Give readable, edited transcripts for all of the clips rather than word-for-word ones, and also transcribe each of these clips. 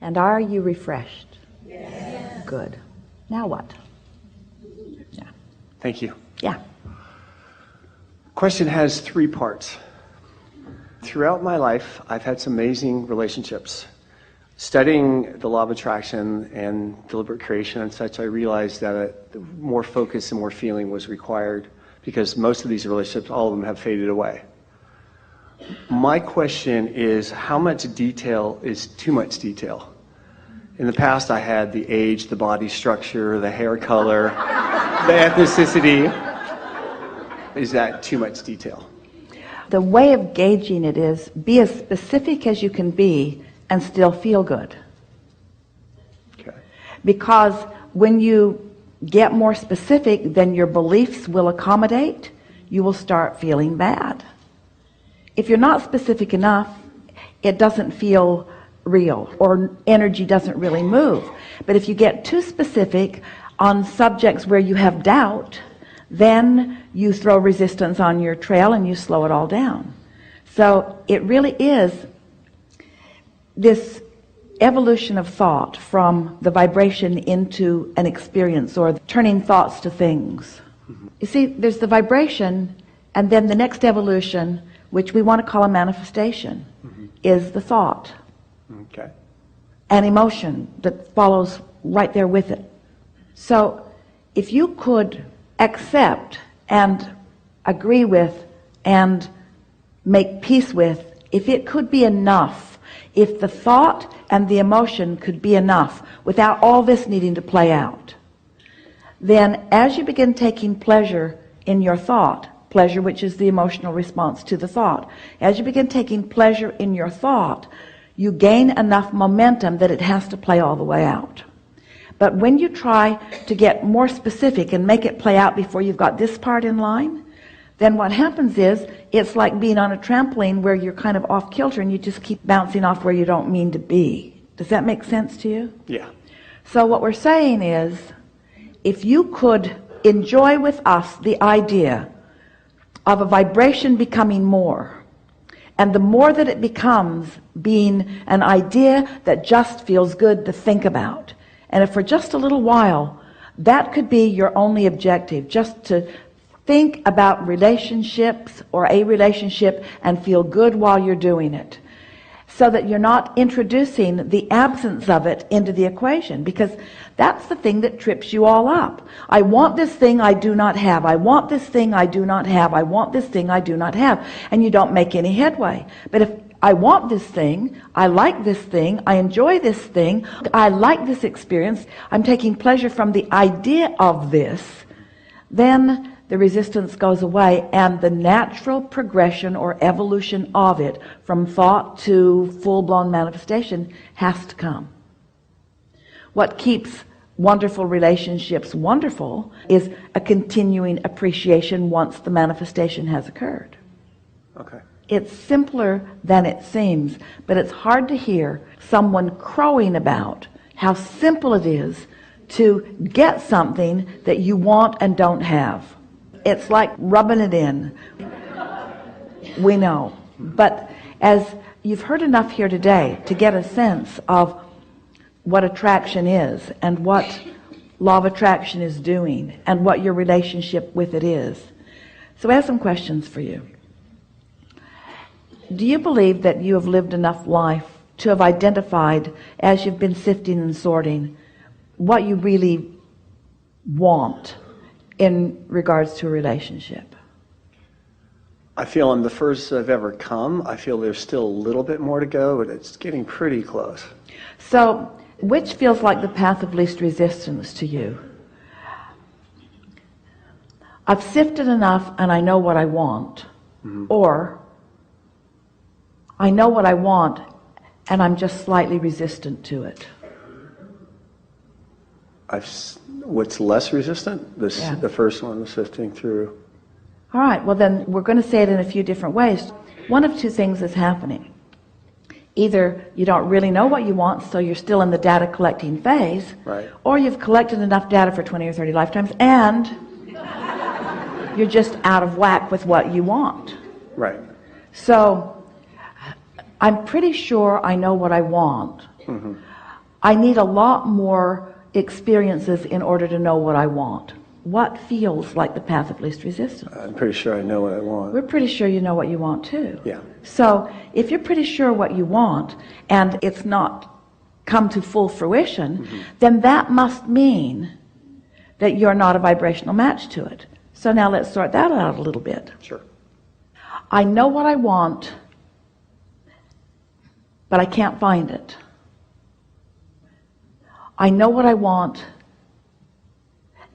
And are you refreshed? Yes. Good. Now what? Yeah. Thank you. Yeah. Question has 3 parts. Throughout my life, I've had some amazing relationships. Studying the law of attraction and deliberate creation and such, I realized that more focus and more feeling was required because most of these relationships, all of them have faded away. My question is, how much detail is too much detail? In the past, I had the age, the body structure, the hair color, the ethnicity. Is that too much detail? The way of gauging it is, be as specific as you can be and still feel good. Okay. Because when you get more specific, then your beliefs will accommodate. You will start feeling bad. If you're not specific enough, it doesn't feel real, or energy doesn't really move. But if you get too specific on subjects where you have doubt, then you throw resistance on your trail and you slow it all down. So it really is this evolution of thought from the vibration into an experience, or turning thoughts to things. You see, there's the vibration, and then the next evolution, which we want to call a manifestation, is the thought. Okay. An emotion that follows right there with it. So if you could accept and agree with and make peace with, if it could be enough, if the thought and the emotion could be enough without all this needing to play out, then as you begin taking pleasure in your thought, pleasure which is the emotional response to the thought, as you begin taking pleasure in your thought, you gain enough momentum that it has to play all the way out. But when you try to get more specific and make it play out before you've got this part in line, then what happens is it's like being on a trampoline where you're kind of off kilter and you just keep bouncing off where you don't mean to be. Does that make sense to you? Yeah. So what we're saying is, if you could enjoy with us the idea of a vibration becoming more, and the more that it becomes being an idea that just feels good to think about, and if for just a little while that could be your only objective, just to think about relationships or a relationship and feel good while you're doing it, so that you're not introducing the absence of it into the equation, because that's the thing that trips you all up. I want this thing I do not have. I want this thing I do not have. I want this thing I do not have. And you don't make any headway. But if I want this thing, I like this thing, I enjoy this thing, I like this experience, I'm taking pleasure from the idea of this, then the resistance goes away, and the natural progression or evolution of it from thought to full-blown manifestation has to come. What keeps wonderful relationships wonderful is a continuing appreciation once the manifestation has occurred. Okay. It's simpler than it seems, but it's hard to hear someone crowing about how simple it is to get something that you want and don't have. It's like rubbing it in. We know. But as you've heard enough here today to get a sense of what attraction is and what law of attraction is doing and what your relationship with it is. So I have some questions for you. Do you believe that you have lived enough life to have identified, as you've been sifting and sorting, what you really want in regards to a relationship? I feel I'm the furthest I've ever come. I feel there's still a little bit more to go, but it's getting pretty close. So, which feels like the path of least resistance to you? I've sifted enough and I know what I want. Or, I know what I want and I'm just slightly resistant to it. What's less resistant? The first one, the sifting through. All right, well then we're going to say it in a few different ways. One of two things is happening. Either you don't really know what you want, so you're still in the data collecting phase, right, or you've collected enough data for 20 or 30 lifetimes and you're just out of whack with what you want. Right. So I'm pretty sure I know what I want. I need a lot more experiences in order to know what I want. What feels like the path of least resistance? I'm pretty sure I know what I want. We're pretty sure you know what you want too. Yeah. So if you're pretty sure what you want and it's not come to full fruition, then that must mean that you're not a vibrational match to it. So now let's sort that out a little bit. Sure. I know what I want, but I can't find it. I know what I want,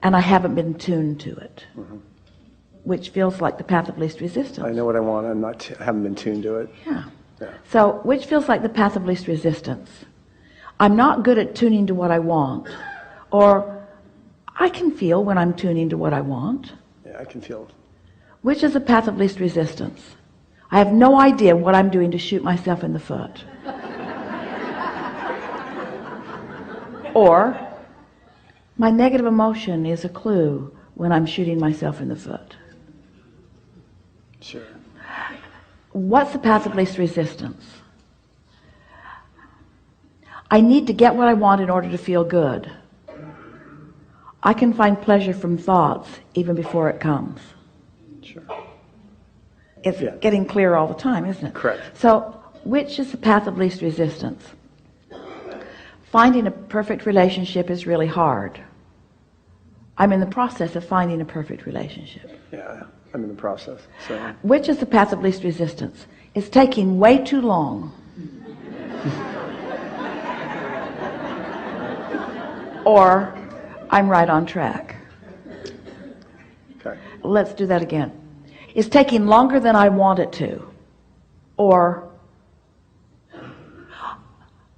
and I haven't been tuned to it, which feels like the path of least resistance. I know what I want. I haven't been tuned to it. Yeah. Yeah. So, which feels like the path of least resistance? I'm not good at tuning to what I want, or I can feel when I'm tuning to what I want. Yeah, I can feel it. Which is the path of least resistance? I have no idea what I'm doing to shoot myself in the foot. Or my negative emotion is a clue when I'm shooting myself in the foot. Sure. What's the path of least resistance? I need to get what I want in order to feel good. I can find pleasure from thoughts even before it comes. Sure. It's getting clearer all the time, isn't it? Correct. So, which is the path of least resistance? Finding a perfect relationship is really hard. I'm in the process of finding a perfect relationship. Yeah, I'm in the process. So. Which is the path of least resistance? It's taking way too long. Or I'm right on track. Okay. Let's do that again. It's taking longer than I want it to. Or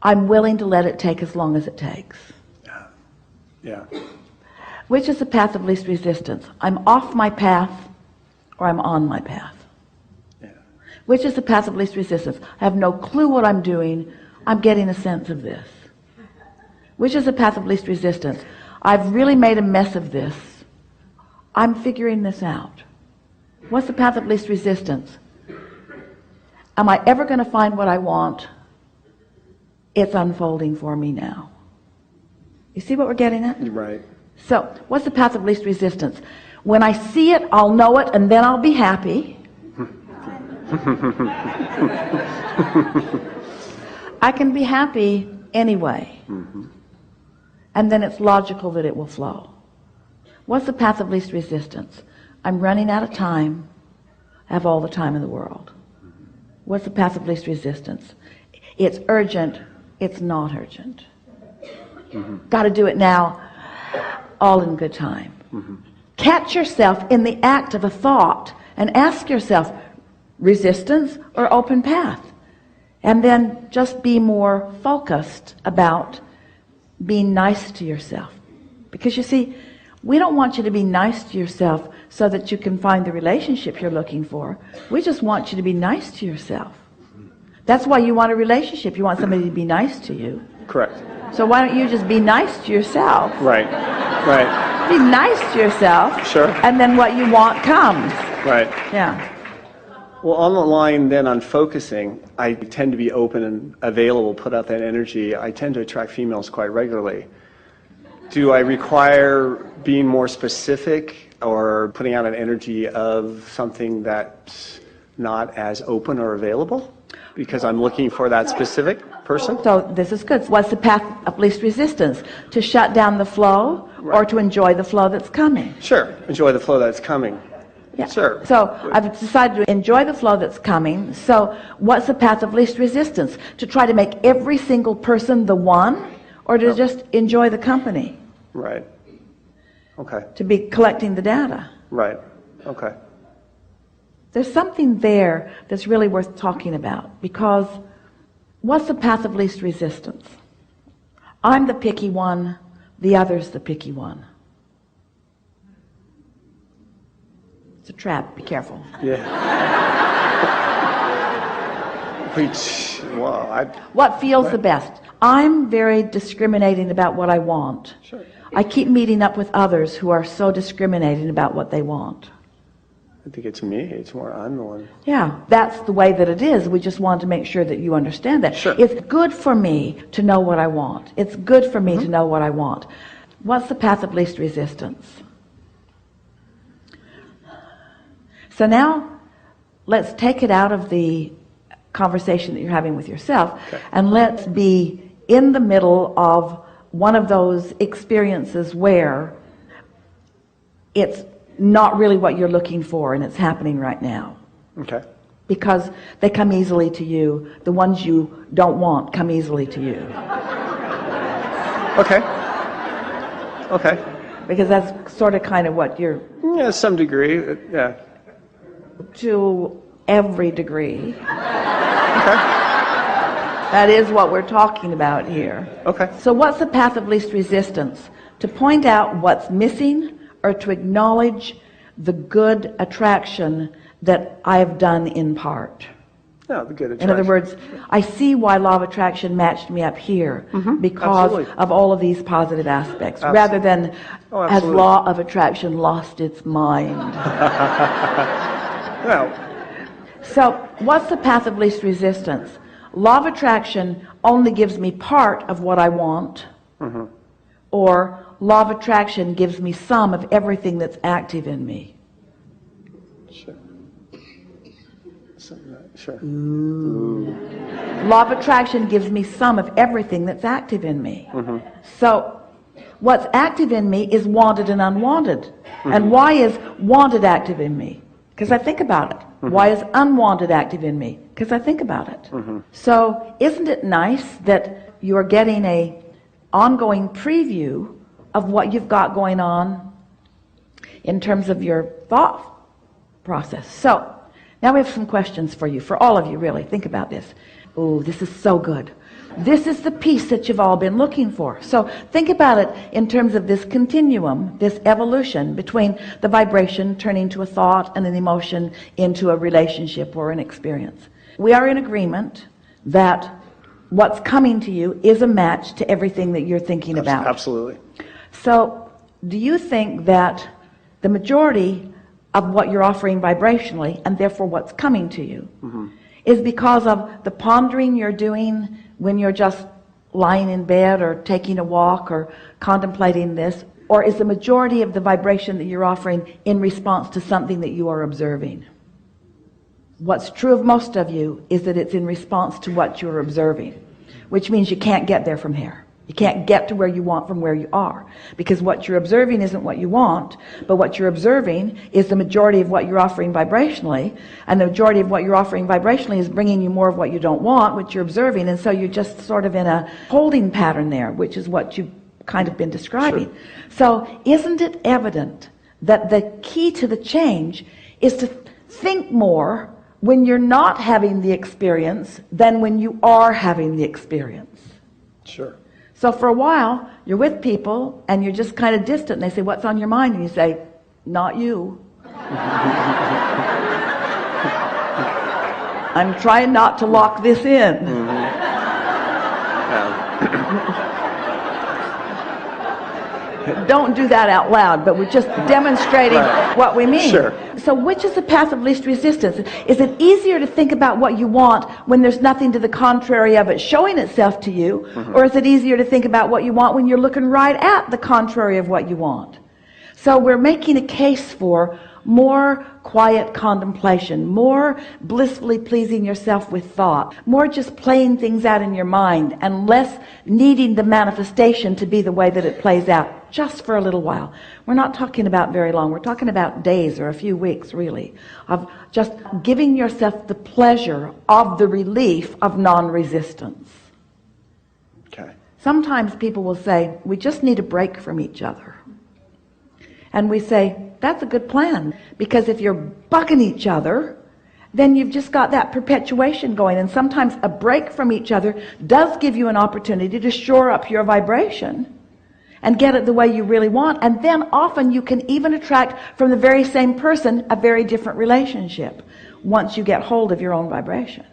I'm willing to let it take as long as it takes. Yeah. Which is the path of least resistance? I'm off my path or I'm on my path. Yeah. Which is the path of least resistance? I have no clue what I'm doing. I'm getting a sense of this. Which is the path of least resistance? I've really made a mess of this. I'm figuring this out. What's the path of least resistance? Am I ever going to find what I want? It's unfolding for me now. You see what we're getting at? You're right. So, what's the path of least resistance? When I see it, I'll know it, and then I'll be happy. I can be happy anyway. And then it's logical that it will flow. What's the path of least resistance? I'm running out of time. I have all the time in the world. What's the path of least resistance? It's urgent. It's not urgent. Got to do it now. All in good time. Catch yourself in the act of a thought and ask yourself, resistance or open path? And then just be more focused about being nice to yourself. Because you see, we don't want you to be nice to yourself so that you can find the relationship you're looking for. We just want you to be nice to yourself. That's why you want a relationship. You want somebody to be nice to you. Correct. So why don't you just be nice to yourself? Right. Right. Be nice to yourself. Sure. And then what you want comes. Right. Yeah. Well, on the line then on focusing, I tend to be open and available, put out that energy. I tend to attract females quite regularly. Do I require being more specific or putting out an energy of something that's not as open or available? Because I'm looking for that specific person? So this is good. What's the path of least resistance? To shut down the flow or to enjoy the flow that's coming? Sure. Enjoy the flow that's coming. Yeah. Sure. So I've decided to enjoy the flow that's coming. So what's the path of least resistance? To try to make every single person the one, or to just enjoy the company? Right. Okay. To be collecting the data? Right. Okay. There's something there that's really worth talking about, because what's the path of least resistance? I'm the picky one, the other's the picky one. It's a trap, be careful. Yeah. Which, well, What feels the best? I'm very discriminating about what I want. Sure. I keep meeting up with others who are so discriminating about what they want. I think it's me. It's more I'm the one. Yeah, that's the way that it is. We just want to make sure that you understand that. Sure. It's good for me to know what I want. It's good for me to know what I want. What's the path of least resistance? So now, let's take it out of the conversation that you're having with yourself, and let's be in the middle of one of those experiences where it's not really what you're looking for and it's happening right now. Okay. Because they come easily to you. The ones you don't want come easily to you. Okay. Okay. Because that's sort of kind of what you're... Yeah, some degree. Yeah. To every degree. Okay. That is what we're talking about here. Okay. So what's the path of least resistance? To point out what's missing, or to acknowledge the good attraction that I've done in part. No, the good attraction. In other words, I see why law of attraction matched me up here because Absolutely. of all of these positive aspects, Absolutely. rather than has Absolutely. law of attraction lost its mind. Well, So what's the path of least resistance? Law of attraction only gives me part of what I want, or law of attraction gives me some of everything that's active in me. sure. Sure. Law of attraction gives me some of everything that's active in me. So what's active in me is wanted and unwanted. And why is wanted active in me? Because I think about it. Why is unwanted active in me? Because I think about it. So isn't it nice that you're getting a ongoing preview of what you've got going on in terms of your thought process? So now we have some questions for you, for all of you really. Think about this. Oh, this is so good. This is the peace that you've all been looking for. So think about it in terms of this continuum, this evolution between the vibration turning to a thought and an emotion into a relationship or an experience. We are in agreement that what's coming to you is a match to everything that you're thinking about. Absolutely. So do you think that the majority of what you're offering vibrationally, and therefore what's coming to you, is because of the pondering you're doing when you're just lying in bed or taking a walk or contemplating this? Or is the majority of the vibration that you're offering in response to something that you are observing? What's true of most of you is that it's in response to what you're observing, which means you can't get there from here. You can't get to where you want from where you are, because what you're observing isn't what you want, but what you're observing is the majority of what you're offering vibrationally, and the majority of what you're offering vibrationally is bringing you more of what you don't want, which you're observing, and so you're just sort of in a holding pattern there, which is what you've kind of been describing. Sure. So isn't it evident that the key to the change is to think more when you're not having the experience than when you are having the experience? Sure. So for a while, you're with people and you're just kind of distant, and they say, what's on your mind? And you say, not you. I'm trying not to lock this in. Don't do that out loud, but we're just demonstrating what we mean. Sure. So which is the path of least resistance? Is it easier to think about what you want when there's nothing to the contrary of it showing itself to you? Or is it easier to think about what you want when you're looking right at the contrary of what you want? So we're making a case for more quiet contemplation, more blissfully pleasing yourself with thought, more just playing things out in your mind, and less needing the manifestation to be the way that it plays out, just for a little while. We're not talking about very long. We're talking about days or a few weeks, really, of just giving yourself the pleasure of the relief of non-resistance. Okay. Sometimes people will say, we just need a break from each other. And we say, that's a good plan, because if you're bugging each other, then you've just got that perpetuation going. And sometimes a break from each other does give you an opportunity to shore up your vibration and get it the way you really want. And then often you can even attract from the very same person a very different relationship once you get hold of your own vibration.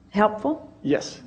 Helpful? Yes.